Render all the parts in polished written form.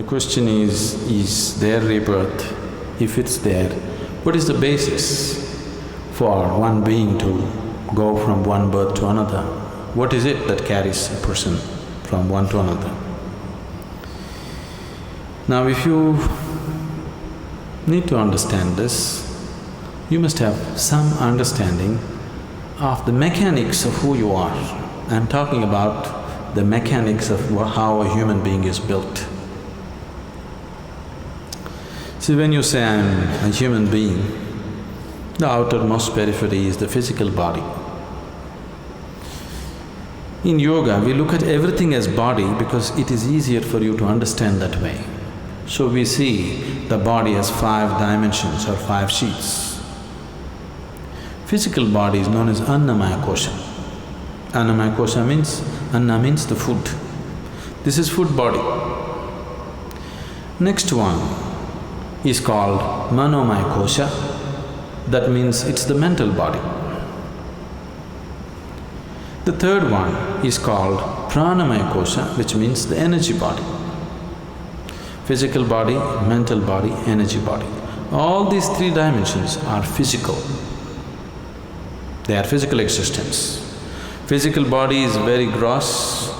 The question is there rebirth? If it's there, what is the basis for one being to go from one birth to another? What is it that carries a person from one to another? Now if you need to understand this, you must have some understanding of the mechanics of who you are. I'm talking about the mechanics of how a human being is built. See, when you say I'm a human being, the outermost periphery is the physical body. In yoga, we look at everything as body because it is easier for you to understand that way. So we see the body as 5 dimensions or 5 sheets. Physical body is known as Annamaya Kosha. Annamaya Kosha means… Anna means the food. This is food body. Next one is called Manomaya Kosha. That means it's the mental body. The third one is called Pranamaya Kosha, which means the energy body. Physical body, mental body, energy body. All these 3 dimensions are physical. They are physical existence. Physical body is very gross,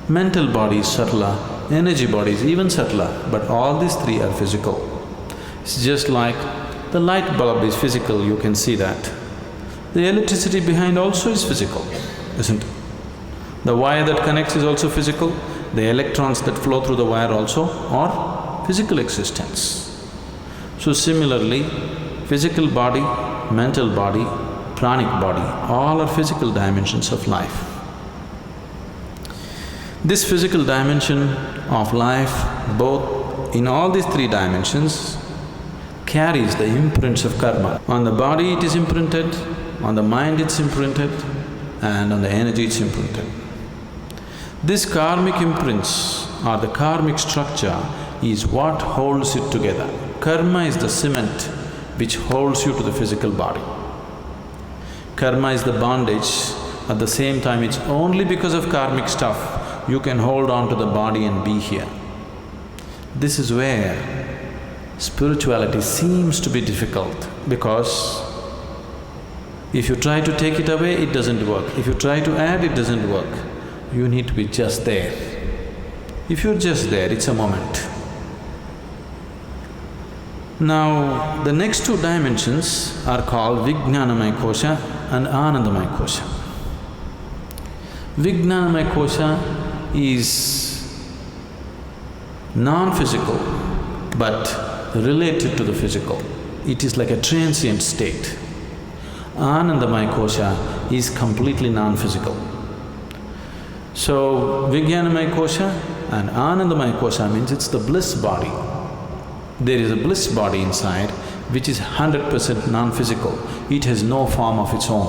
mental body is subtler, energy body is even subtler, but all these 3 are physical. It's just like the light bulb is physical, you can see that. The electricity behind also is physical, isn't it? The wire that connects is also physical, the electrons that flow through the wire also are physical existence. So similarly, physical body, mental body, pranic body, all are physical dimensions of life. This physical dimension of life, both in all these 3 dimensions, carries the imprints of karma. On the body it is imprinted, on the mind it's imprinted, and on the energy it's imprinted. This karmic imprints or the karmic structure is what holds it together. Karma is the cement which holds you to the physical body. Karma is the bondage, at the same time it's only because of karmic stuff you can hold on to the body and be here. This is where spirituality seems to be difficult because if you try to take it away, it doesn't work. If you try to add, it doesn't work. You need to be just there. If you're just there, it's a moment. Now, the next 2 dimensions are called Vijnanamaya Kosha and Anandamaya Kosha. Vijnanamaya Kosha is non-physical but related to the physical. It is like a transient state. Anandamaya Kosha is completely non-physical. So, Vijnanamaya Kosha and Anandamaya Kosha means it's the bliss body. There is a bliss body inside which is 100% non-physical. It has no form of its own.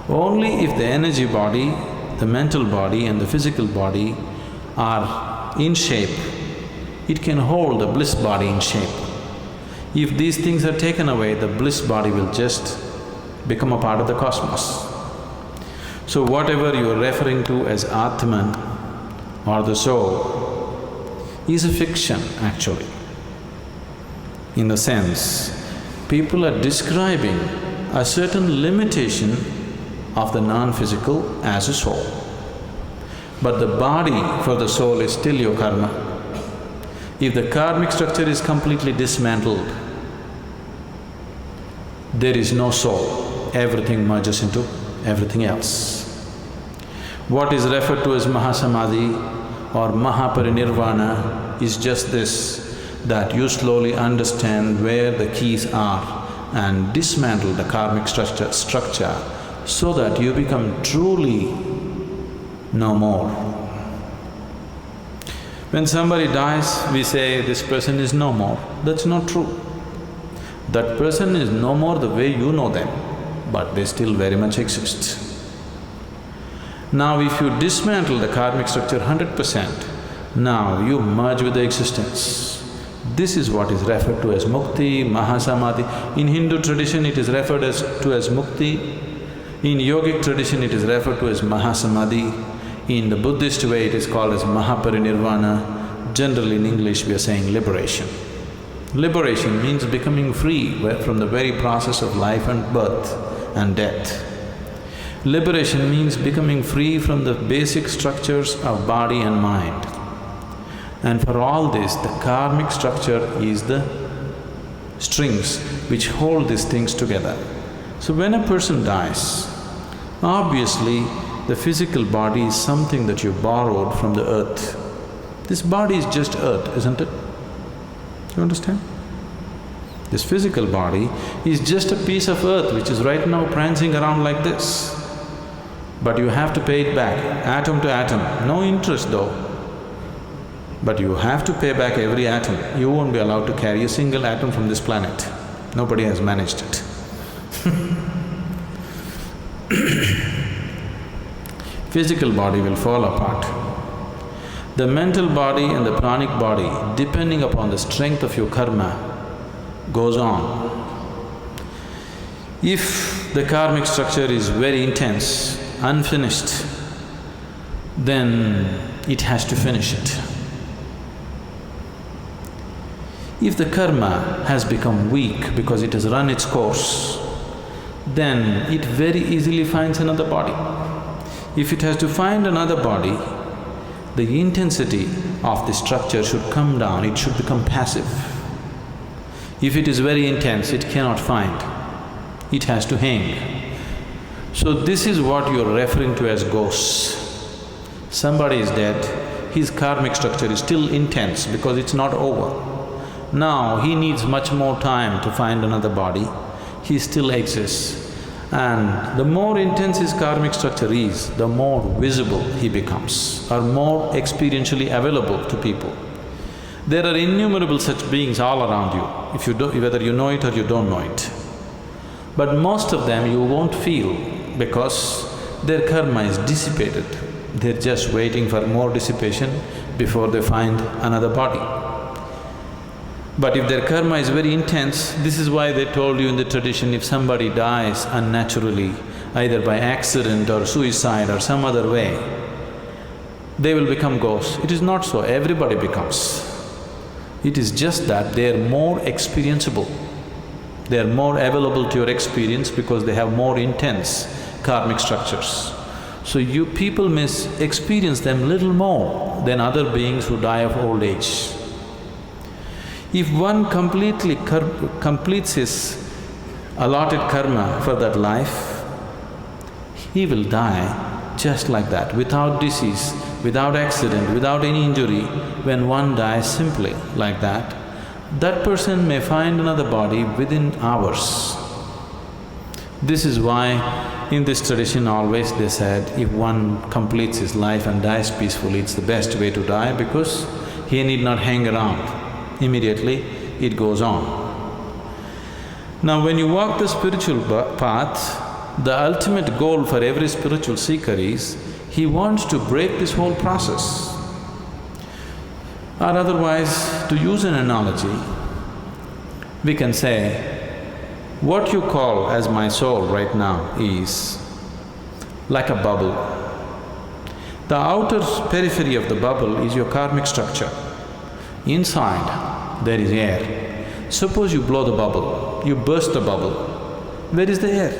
Only if the energy body, the mental body and the physical body are in shape, it can hold the bliss body in shape. If these things are taken away, the bliss body will just become a part of the cosmos. So whatever you are referring to as Atman or the soul is a fiction actually. In the sense, people are describing a certain limitation of the non-physical as a soul. But the body for the soul is still your karma. If the karmic structure is completely dismantled, there is no soul, everything merges into everything else. What is referred to as Mahasamadhi or Mahaparinirvana is just this, that you slowly understand where the keys are and dismantle the karmic structure so that you become truly no more. When somebody dies, we say, this person is no more. That's not true. That person is no more the way you know them, but they still very much exist. Now if you dismantle the karmic structure 100%, now you merge with the existence. This is what is referred to as mukti, mahasamadhi. In Hindu tradition it is referred to as mukti. In yogic tradition it is referred to as mahasamadhi. In the Buddhist way it is called as mahaparinirvana. generally in English we are saying liberation. Liberation means becoming free from the very process of life and birth and death. Liberation means becoming free from the basic structures of body and mind. And for all this, the karmic structure is the strings which hold these things together. So when a person dies, obviously the physical body is something that you borrowed from the earth. This body is just earth, isn't it? You understand? This physical body is just a piece of earth which is right now prancing around like this. But you have to pay it back, atom to atom, no interest though. But you have to pay back every atom. You won't be allowed to carry a single atom from this planet. Nobody has managed it. Physical body will fall apart. The mental body and the pranic body, depending upon the strength of your karma, goes on. If the karmic structure is very intense, unfinished, then it has to finish it. If the karma has become weak because it has run its course, then it very easily finds another body. If it has to find another body, the intensity of the structure should come down, it should become passive. If it is very intense, it cannot find, it has to hang. So this is what you're referring to as ghosts. Somebody is dead, his karmic structure is still intense because it's not over. Now he needs much more time to find another body, he still exists. And the more intense his karmic structure is, the more visible he becomes, or more experientially available to people. There are innumerable such beings all around you, if you whether you know it or you don't know it. But most of them you won't feel because their karma is dissipated. They're just waiting for more dissipation before they find another body. But if their karma is very intense, this is why they told you in the tradition, if somebody dies unnaturally, either by accident or suicide or some other way, they will become ghosts. It is not so, everybody becomes. It is just that they are more experienceable. They are more available to your experience because they have more intense karmic structures. So you people may experience them little more than other beings who die of old age. If one completely completes his allotted karma for that life, he will die just like that, without disease, without accident, without any injury. When one dies simply like that, that person may find another body within hours. This is why in this tradition always they said, if one completes his life and dies peacefully, it's the best way to die because he need not hang around. Immediately it goes on. Now when you walk the spiritual path, the ultimate goal for every spiritual seeker is, he wants to break this whole process. Or otherwise, to use an analogy, we can say, what you call as my soul right now is like a bubble. The outer periphery of the bubble is your karmic structure. Inside, there is air. Suppose you blow the bubble, you burst the bubble. Where is the air?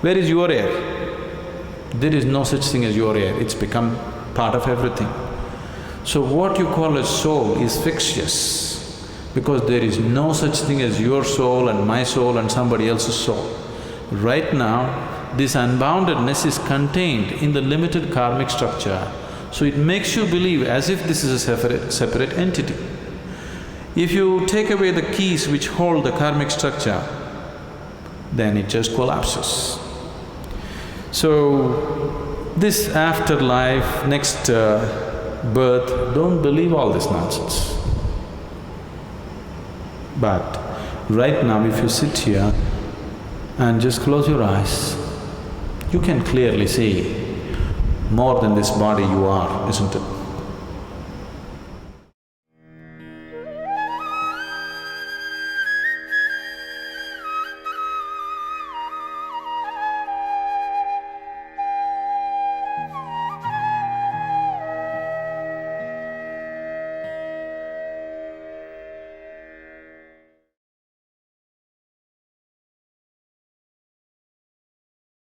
Where is your air? There is no such thing as your air, it's become part of everything. So what you call as soul is fictitious because there is no such thing as your soul and my soul and somebody else's soul. Right now, this unboundedness is contained in the limited karmic structure, so it makes you believe as if this is a separate entity. If you take away the keys which hold the karmic structure, then it just collapses. So, this afterlife, next birth, don't believe all this nonsense. But right now if you sit here and just close your eyes, you can clearly see more than this body you are, isn't it?